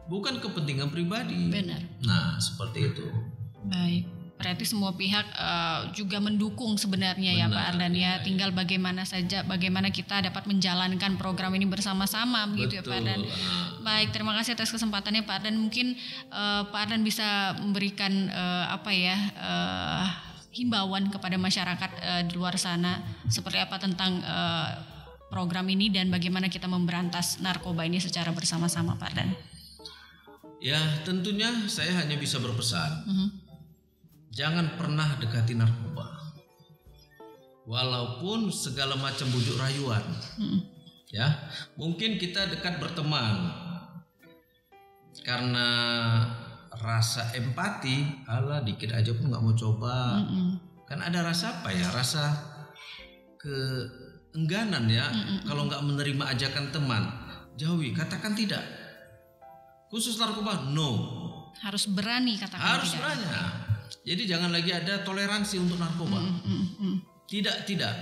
S3: bukan kepentingan pribadi.
S2: Benar.
S3: Nah, seperti itu.
S2: Baik. Berarti semua pihak juga mendukung sebenarnya. Benar, ya Pak Ardan ya. Tinggal bagaimana kita dapat menjalankan program ini bersama-sama begitu. Betul, ya Pak Ardan. Baik, terima kasih atas kesempatannya Pak Ardan. Mungkin Pak Ardan bisa memberikan himbauan kepada masyarakat di luar sana seperti apa tentang program ini dan bagaimana kita memberantas narkoba ini secara bersama-sama Pak Ardan.
S3: Ya, tentunya saya hanya bisa berpesan. Jangan pernah dekati narkoba, walaupun segala macam bujuk rayuan. Ya, mungkin kita dekat berteman karena rasa empati, ala dikit aja pun nggak mau coba. Kan ada rasa apa ya? Rasa keengganan ya. Kalau nggak menerima ajakan teman, jauhi, katakan tidak. Khusus narkoba, no.
S2: Harus berani katakan.
S3: Harus berani. Jadi jangan lagi ada toleransi untuk narkoba. Tidak.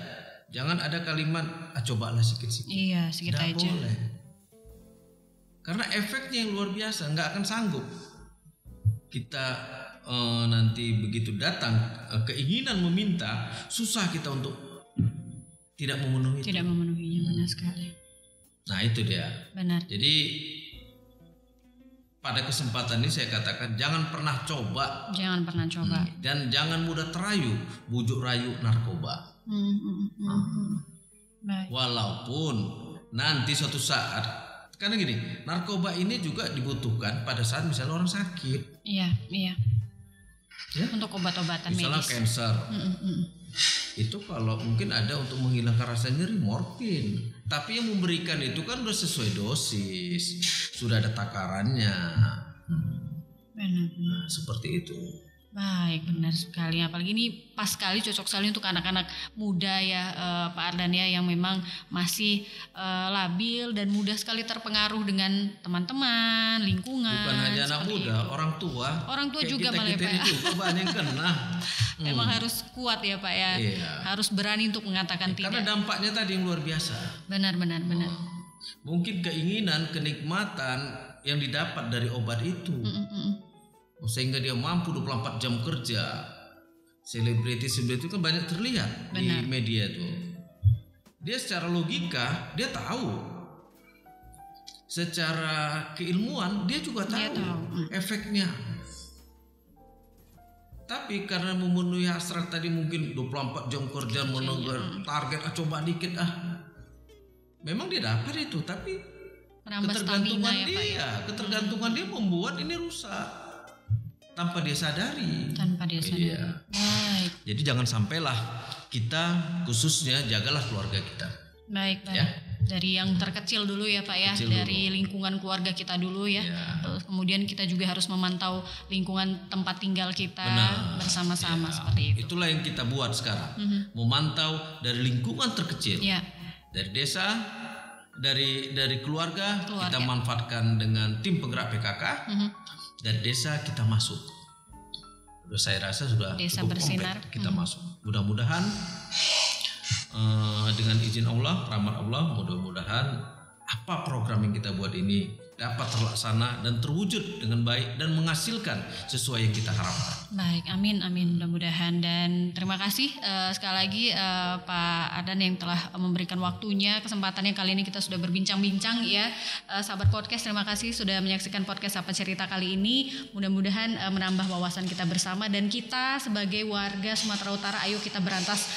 S3: Jangan ada kalimat cobalah sikit-sikit.
S2: Iya, sikit aja.
S3: Boleh. Karena efeknya yang luar biasa, nggak akan sanggup. Kita nanti begitu datang keinginan meminta, susah kita untuk tidak memenuhi.
S2: Tidak memenuhinya, benar sekali.
S3: Nah itu dia.
S2: Benar.
S3: Jadi pada kesempatan ini saya katakan jangan pernah coba.
S2: Jangan pernah coba.
S3: Dan jangan mudah terayu, bujuk rayu narkoba.
S2: Baik.
S3: Walaupun nanti suatu saat, karena gini, narkoba ini juga dibutuhkan pada saat misalnya orang sakit.
S2: Iya. Ya? Untuk obat-obatan medis.
S3: Misalnya kanker. Itu kalau mungkin ada untuk menghilangkan rasa nyeri, morfin. Tapi yang memberikan itu kan udah sesuai dosis, sudah ada takarannya.
S2: Benar.
S3: Seperti itu.
S2: Baik, benar sekali. Apalagi ini pas sekali, cocok sekali untuk anak-anak muda ya Pak Ardan ya, yang memang masih labil dan mudah sekali terpengaruh dengan teman-teman, lingkungan.
S3: Bukan hanya anak muda,
S2: itu. Orang tua juga malah ya Pak.
S3: Juga banyak yang kena.
S2: Memang harus kuat ya Pak ya.
S3: Iya.
S2: Harus berani untuk mengatakan tidak.
S3: Karena dampaknya tadi yang luar biasa.
S2: Benar.
S3: Mungkin keinginan, kenikmatan yang didapat dari obat itu. Sehingga dia mampu 24 jam kerja. Selebriti itu kan banyak terlihat. Benar. Di media itu. Dia secara logika dia tahu. Secara keilmuan dia juga tahu. Efeknya. Tapi karena memenuhi hasrat tadi mungkin 24 jam kerja menunggu target coba dikit memang dia dapat itu, tapi ketergantungan dia, ketergantungan dia membuat ini rusak. Tanpa dia sadari.
S2: Iya. Baik.
S3: Jadi jangan sampailah kita khususnya jagalah keluarga kita.
S2: Baik. Ya. Dari yang terkecil dulu ya Pak ya, dari lingkungan keluarga kita dulu ya. Terus kemudian kita juga harus memantau lingkungan tempat tinggal kita bersama-sama seperti itu.
S3: Itulah yang kita buat sekarang. Memantau dari lingkungan terkecil.
S2: Ya.
S3: Dari desa, dari keluarga kita manfaatkan dengan tim penggerak PKK. Dari desa kita masuk. Saya rasa sudah
S2: desa
S3: cukup
S2: bersinar.
S3: Kita masuk. Mudah-mudahan dengan izin Allah, rahmat Allah, mudah-mudahan apa program yang kita buat ini dapat terlaksana dan terwujud dengan baik dan menghasilkan sesuai yang kita harapkan.
S2: Baik, amin mudah-mudahan. Dan terima kasih sekali lagi Pak Ardan yang telah memberikan waktunya, kesempatannya kali ini kita sudah berbincang-bincang ya. Sahabat podcast, terima kasih sudah menyaksikan podcast Apa Cerita kali ini. Mudah-mudahan menambah wawasan kita bersama, dan kita sebagai warga Sumatera Utara, ayo kita berantas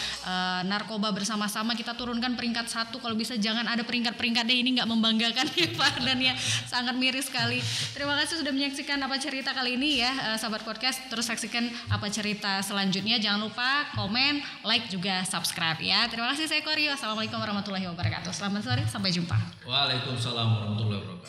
S2: narkoba bersama-sama. Kita turunkan peringkat 1, kalau bisa jangan ada peringkat-peringkatnya, ini nggak membanggakan ya Pak Ardan ya. Sangat miris sekali. Terima kasih sudah menyaksikan Apa Cerita kali ini ya sahabat podcast. Terus saksikan Apa Cerita selanjutnya. Jangan lupa komen, like juga subscribe ya. Terima kasih, saya Koryo. Assalamualaikum warahmatullahi wabarakatuh. Selamat sore, sampai jumpa.
S3: Waalaikumsalam warahmatullahi wabarakatuh.